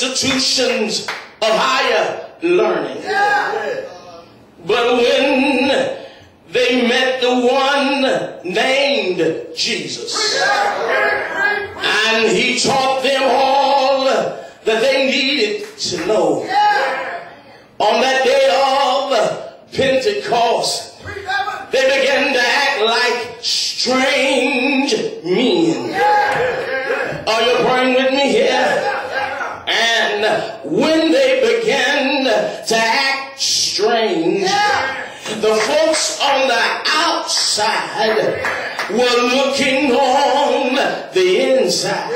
institutions of higher learning. But when they met the one named Jesus, and he taught them all that they needed to know, on that day of Pentecost, they began to act like strange men. Are you praying with me here? And when they began to act strange, the folks on the outside were looking on the inside.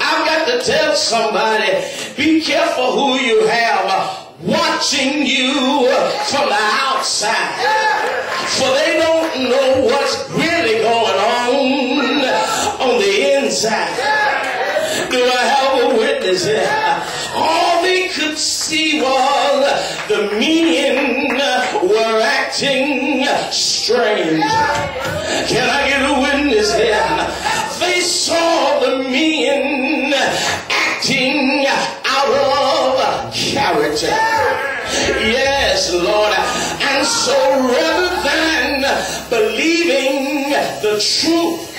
I've got to tell somebody, be careful who you have watching you from the outside, for they don't know what's really going on the inside. Do I have a witness here? All they could see was the men were acting strange. Can I get a witness here? They saw the men acting out of character. Yes, Lord. And so rather than believing the truth,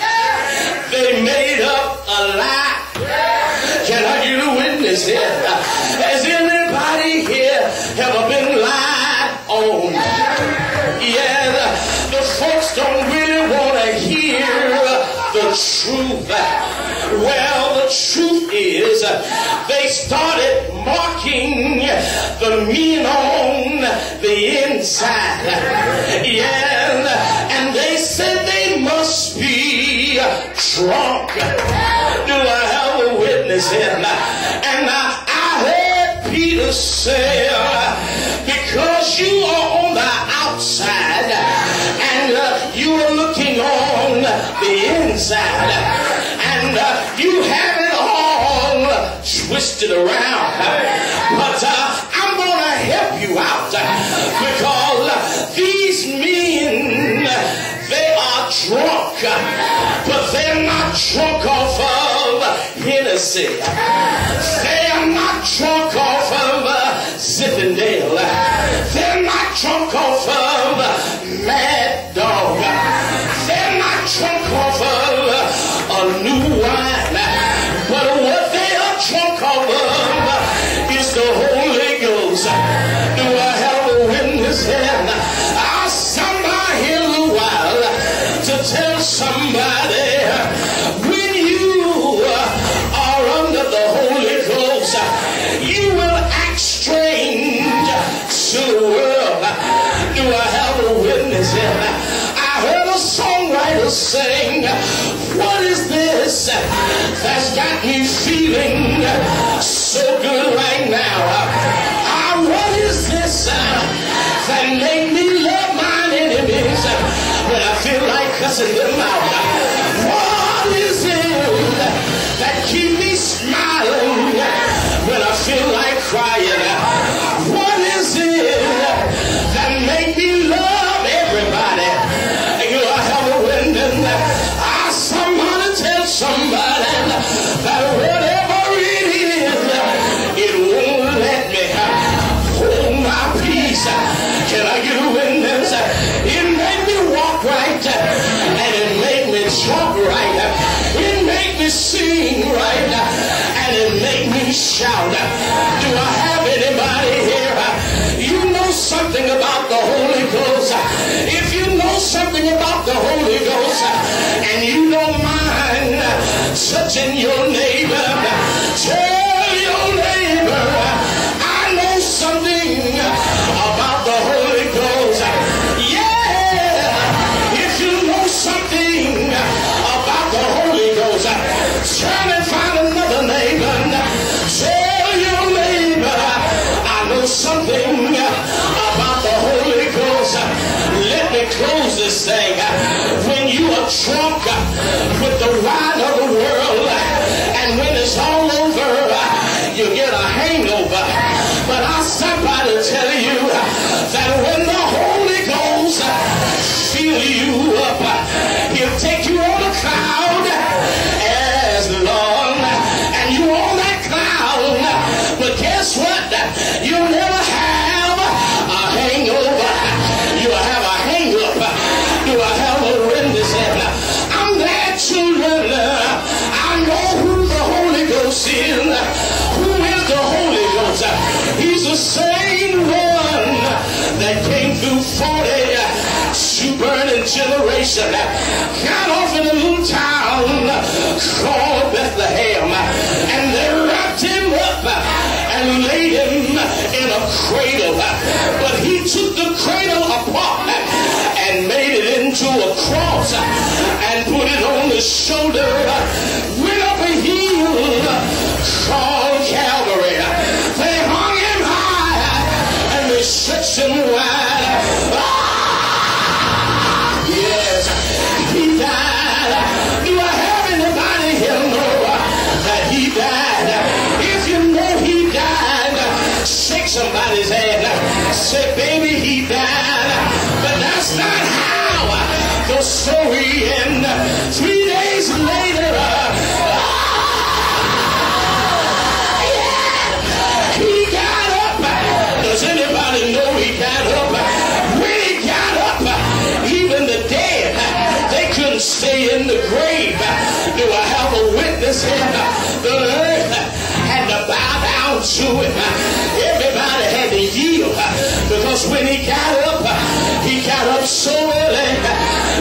they made up a lie. Can I get a witness here? Has anybody here ever been lied on? Yeah, the folks don't really want to hear the truth. Well, the truth is they started mocking the men on the inside. Yeah, and they said they must be drunk. Do I have a witness here? And I heard Peter say, because you are on the outside and you are looking on the inside, and you have it all twisted around, but I'm going to help you out, because these men, they are drunk, but they're not drunk off of Hennessy. They are not drunk off of Zinfandel. They're not drunk off of Mad Dog. They're not drunk off of a new wine. But what they are drunk off of is the Holy Ghost. Do I have a witness here? I'll stand by here a little while to tell somebody, when you are under the Holy Ghost, you will act strange to the world. Do I have a witness here? I heard a songwriter sing, what is this that's got me feeling so good right now? What is this that made me love my enemies when I feel like cussing them out? What is it that keep me smiling when I feel like crying? What is it that make me love everybody? You know, I have a window. Somebody tell somebody that whatever it is, it won't let me hold my peace. Can I get a witness? It made me walk right, and it made me talk right. It made me sing right, and it made me shout. Do I have anybody here? You know something about the Holy Ghost. If you know something about the Holy Ghost, and you don't mind touching your neighbor, tell your neighbor, I know something about the Holy Ghost. Yeah, if you know something about the Holy Ghost, turn and find another neighbor. Tell your neighbor, I know something about the Holy Ghost. Let me close this thing. When you are drunk with the wine of the world, Ghost is? Who is the Holy Ghost? He's the same one that came through 40 burning generation, got off in a little town called Bethlehem, and they wrapped him up and laid him in a cradle. But he took the cradle apart and made it into a cross and put it on his shoulder, went up a hill called Calvary. They hung him high and they stretched him wide. Yes, he died. Do I have anybody here know that he died? If you know he died, shake somebody's hand. Say, baby, he died. But that's not how the story ends. 3 days later, he got up. Does anybody know he got up? When he got up, even the dead, they couldn't stay in the grave. Do I have a witness here? The earth had to bow down to him. Everybody had to yield, because when he got up so early.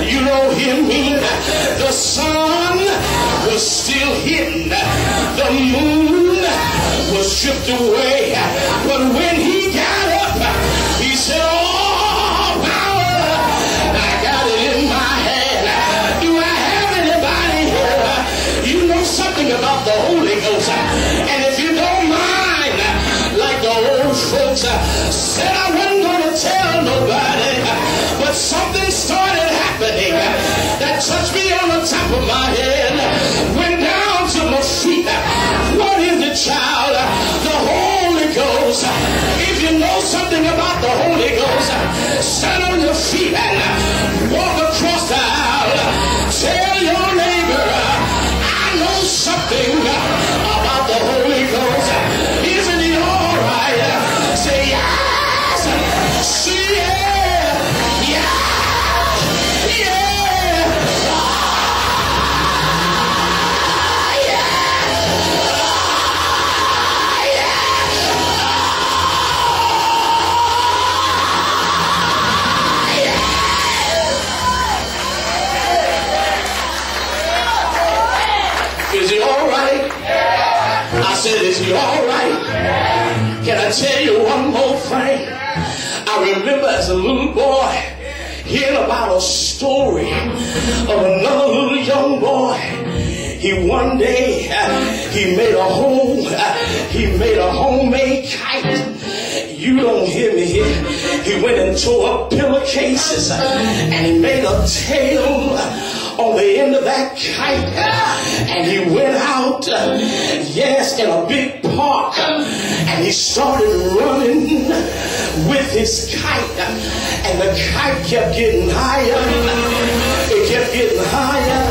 You know him, the sun was still hidden, the moon was stripped away, but when he got up, he said, "Oh, power, I got it in my hand." Do I have anybody here? You know something about the Holy Ghost, and if you don't mind, like the old folks said, I wasn't going to tell nobody, but something started happening that touched me on the top of my head, went down to my feet. What is it, child? The Holy Ghost. If you know something about the Holy Ghost, stand on your feet and walk across the aisle. Tell your neighbor, I know something about the Holy Ghost. Isn't he all right? Say yes. See yeah. Yeah. Is he all right? I said, is he all right? Can I tell you one more thing? I remember as a little boy hearing about a story of another little young boy. One day he made a homemade kite. You don't hear me here. He went and tore up pillowcases and he made a tail on the end of that kite, and he went out, yes, in a big park, and he started running with his kite, and the kite kept getting higher. It kept getting higher.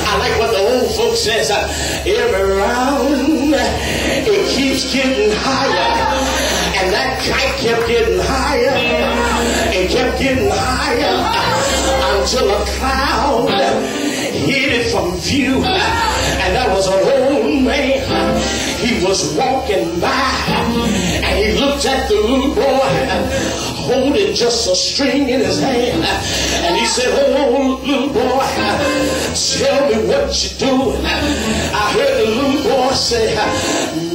I like what the old folks says, every round it keeps getting higher, and that kite kept getting higher. It kept getting higher until a cloud hid it from view, and that was an old man. He was walking by, and he looked at the little boy holding just a string in his hand, and he said, "Oh, little boy, tell me what you're doing." I heard the little boy say,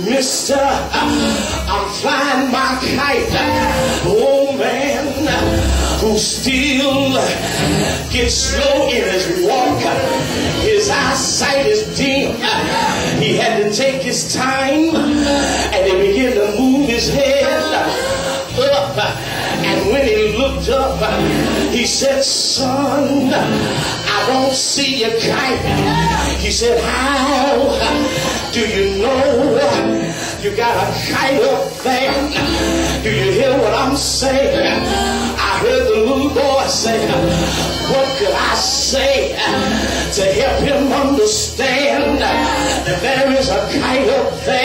"Mister, I'm flying my kite." Old man who still gets slow in his walk, his eyesight is dim. He had to take his time, and he began to move his head up, and when he looked up, he said, "Son, I don't see your kite." He said, "How do you know you got a kite up there? Do you hear what I'm saying?" I heard the little boy say, "What could I say to help him understand that there is a kite up there?"